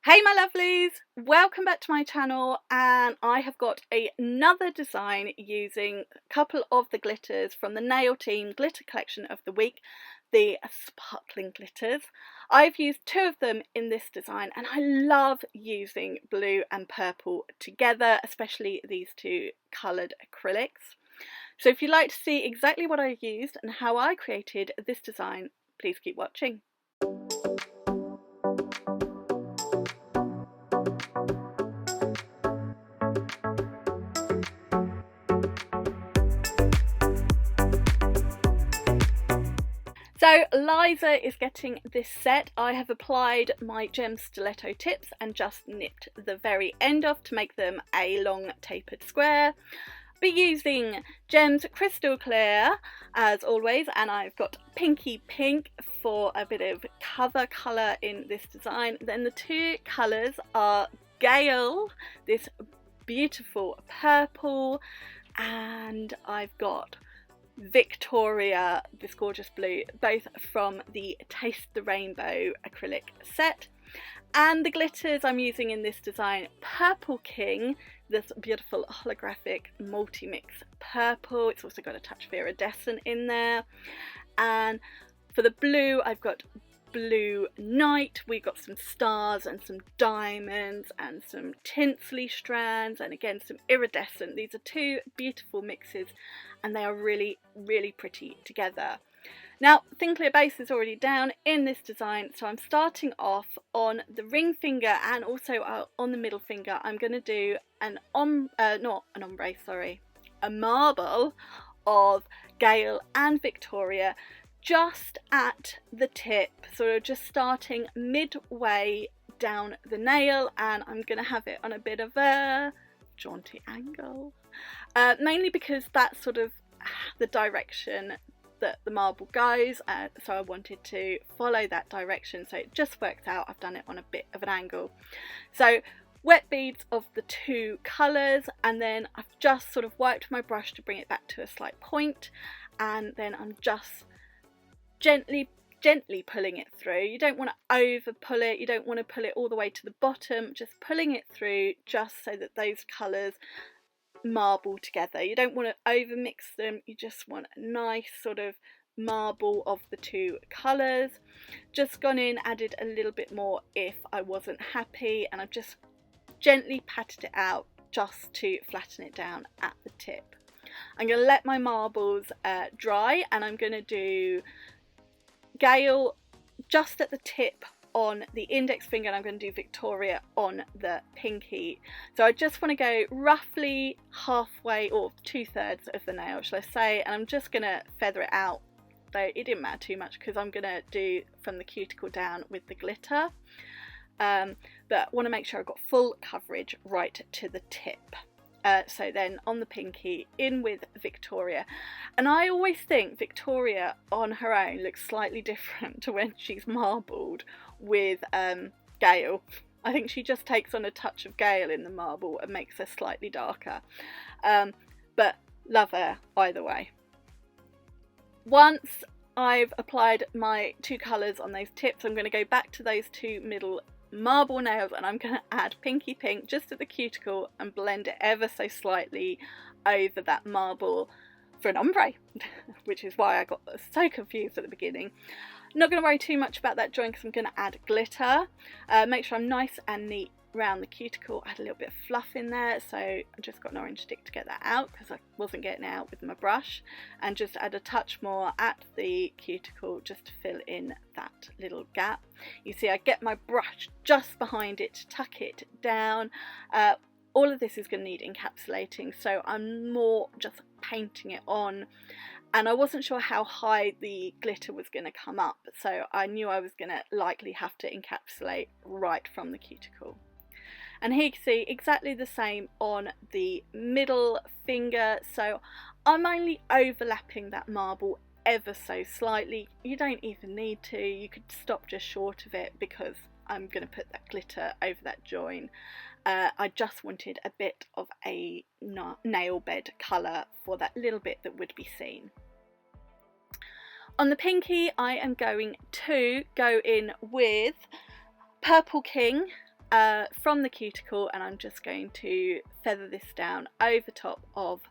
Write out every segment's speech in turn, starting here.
Hey my lovelies, welcome back to my channel, and I have got another design using a couple of the glitters from the Nail Team glitter collection of the week, the sparkling glitters. I've used two of them in this design and I love using blue and purple together, especially these two coloured acrylics. So if you'd like to see exactly what I used and how I created this design, please keep watching. So Liza is getting this set. I have applied my gem stiletto tips and just nipped the very end off to make them a long tapered square. Be using Gems Crystal Clear as always, and I've got Pinky Pink for a bit of cover colour in this design. Then the two colours are Gale, this beautiful purple, and I've got Victoria, this gorgeous blue, both from the Taste the Rainbow acrylic set. And the glitters I'm using in this design, Purple King, this beautiful holographic multi-mix purple. It's also got a touch of iridescent in there. And for the blue, I've got Blue Night. We've got some stars and some diamonds and some tinsley strands, and again some iridescent. These are two beautiful mixes and they are really pretty together. Now, thin clear base is already down in this design, so I'm starting off on the ring finger and also on the middle finger. I'm going to do a marble of Gale and Victoria just at the tip, sort of just starting midway down the nail, and I'm going to have it on a bit of a jaunty angle, mainly because that's sort of the direction that the marble goes, so I wanted to follow that direction, so it just works out. I've done it on a bit of an angle. So wet beads of the two colours, and then I've just sort of wiped my brush to bring it back to a slight point, and then I'm just gently pulling it through. You don't want to over pull it, you don't want to pull it all the way to the bottom, just pulling it through just so that those colours marble together. You don't want to over mix them, you just want a nice sort of marble of the two colours. Just gone in, added a little bit more if I wasn't happy, and I've just gently patted it out just to flatten it down at the tip. I'm going to let my marbles dry, and I'm going to do Gale just at the tip on the index finger, and I'm going to do Victoria on the pinky. So I just want to go roughly halfway or 2/3 of the nail, shall I say, and I'm just going to feather it out, though it didn't matter too much because I'm going to do from the cuticle down with the glitter, but want to make sure I've got full coverage right to the tip. So then on the pinky, in with Victoria, and I always think Victoria on her own looks slightly different to when she's marbled with Gale. I think she just takes on a touch of Gale in the marble and makes her slightly darker, but love her either way. Once I've applied my two colours on those tips, I'm going to go back to those two middle marble nails, and I'm going to add Pinky Pink just at the cuticle and blend it ever so slightly over that marble for an ombre, which is why I got so confused at the beginning. Not going to worry too much about that join because I'm going to add glitter. Make sure I'm nice and neat around the cuticle. Add a little bit of fluff in there, so I just got an orange stick to get that out because I wasn't getting it out with my brush, and just add a touch more at the cuticle just to fill in that little gap. You see I get my brush just behind it to tuck it down. All of this is going to need encapsulating, so I'm more just painting it on, and I wasn't sure how high the glitter was going to come up, so I knew I was going to likely have to encapsulate right from the cuticle. And here you can see exactly the same on the middle finger, so I'm only overlapping that marble ever so slightly. You don't even need to, you could stop just short of it because I'm going to put that glitter over that join. I just wanted a bit of a nail bed colour for that little bit that would be seen. On the pinky, I am going to go in with Purple King from the cuticle, and I'm just going to feather this down over top of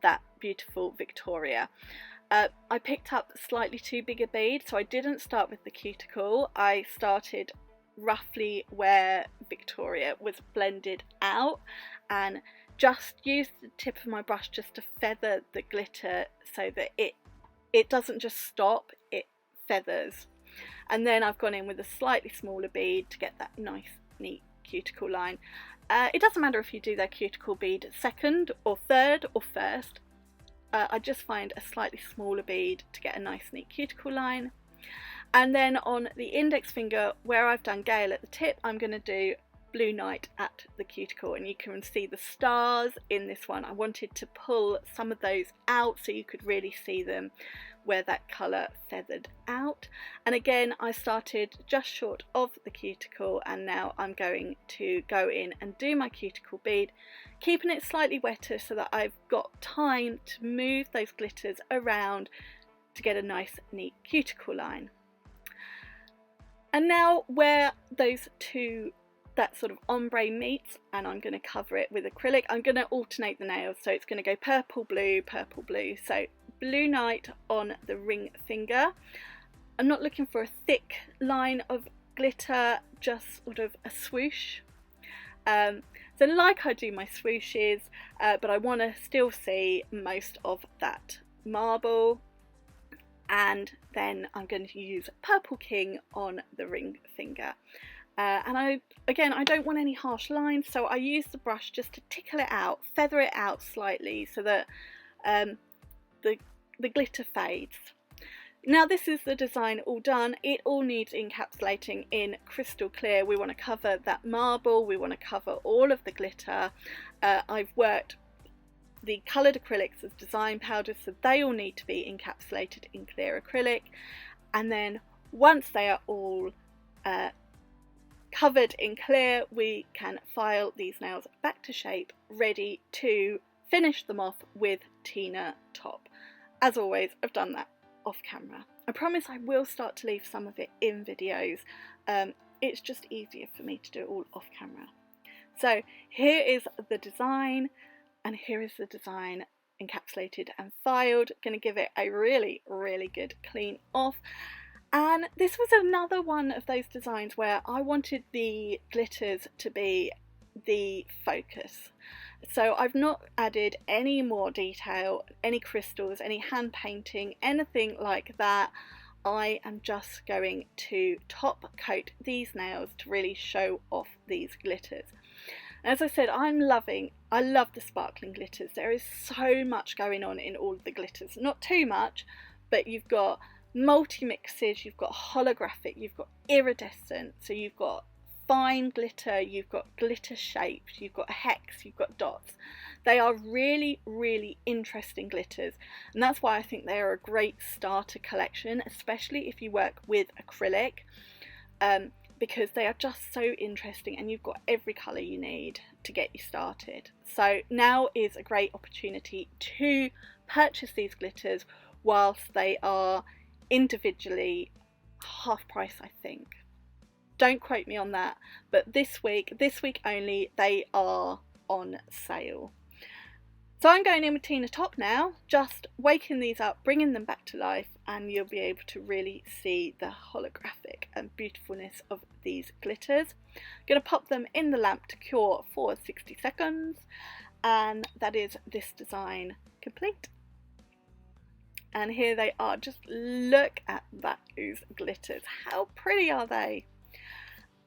that beautiful Victoria. I picked up slightly too big a bead, so I didn't start with the cuticle. I started roughly where Victoria was blended out and just used the tip of my brush just to feather the glitter so that it doesn't just stop, it feathers. And then I've gone in with a slightly smaller bead to get that nice neat cuticle line. It doesn't matter if you do that cuticle bead second or third or first. I just find a slightly smaller bead to get a nice neat cuticle line. And then on the index finger, where I've done Gale at the tip, I'm going to do Blue Night at the cuticle, and you can see the stars in this one. I wanted to pull some of those out so you could really see them where that colour feathered out. And again, I started just short of the cuticle, and now I'm going to go in and do my cuticle bead, keeping it slightly wetter so that I've got time to move those glitters around to get a nice neat cuticle line. And now where those two, that sort of ombre meets, and I'm going to cover it with acrylic, I'm going to alternate the nails, so it's going to go purple blue, so Blue Night on the ring finger. I'm not looking for a thick line of glitter, just sort of a swoosh. So like I do my swooshes, but I want to still see most of that marble. And then I'm going to use Purple King on the ring finger. And I don't want any harsh lines, so I use the brush just to tickle it out, feather it out slightly so that the glitter fades. Now this is the design all done. It all needs encapsulating in crystal clear. We want to cover that marble, we want to cover all of the glitter. I've worked the coloured acrylics as design powders, so they all need to be encapsulated in clear acrylic. And then once they are all covered in clear, we can file these nails back to shape, ready to finish them off with Tina top. As always, I've done that off camera. I promise I will start to leave some of it in videos. It's just easier for me to do it all off camera. So here is the design, and here is the design encapsulated and filed. Going to give it a really, really good clean off. And this was another one of those designs where I wanted the glitters to be the focus. So I've not added any more detail, any crystals, any hand painting, anything like that. I am just going to top coat these nails to really show off these glitters. As I said, I love the sparkling glitters. There is so much going on in all of the glitters. Not too much, but you've got multi-mixes, you've got holographic, you've got iridescent, so you've got fine glitter, you've got glitter shapes, you've got hex, you've got dots. They are really, really interesting glitters, and that's why I think they are a great starter collection, especially if you work with acrylic, because they are just so interesting and you've got every colour you need to get you started. So now is a great opportunity to purchase these glitters whilst they are individually half price, I think. Don't quote me on that, but this week only, they are on sale. So I'm going in with Tina top now, just waking these up, bringing them back to life, and you'll be able to really see the holographic and beautifulness of these glitters. I'm going to pop them in the lamp to cure for 60 seconds, and that is this design complete. And here they are. Just look at those glitters. How pretty are they?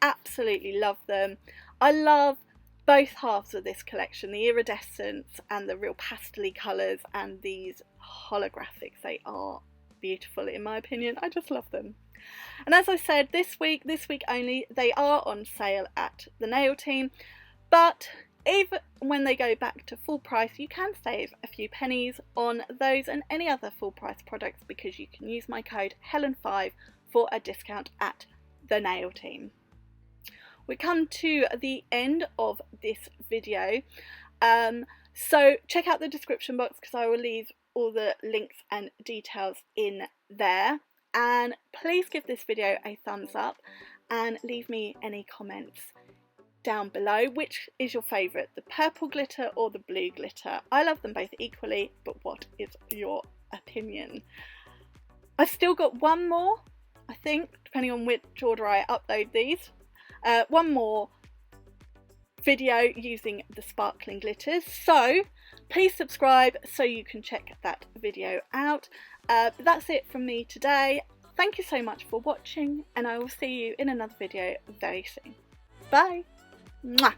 Absolutely love them. I love both halves of this collection, the iridescence and the real pastel-y colours, and these holographics. They are beautiful in my opinion. I just love them. And as I said, this week only, they are on sale at the Nail Team, but even when they go back to full price, you can save a few pennies on those and any other full price products, because you can use my code Helen5 for a discount at the Nail Team. We come to the end of this video, so check out the description box because I will leave all the links and details in there, and please give this video a thumbs up and leave me any comments down below which is your favourite, the purple glitter or the blue glitter. I love them both equally, but what is your opinion? I've still got one more, I think, depending on which order I upload these, one more video using the sparkling glitters, so please subscribe so you can check that video out. But that's it from me today. Thank you so much for watching, and I will see you in another video very soon. Bye! Mwah.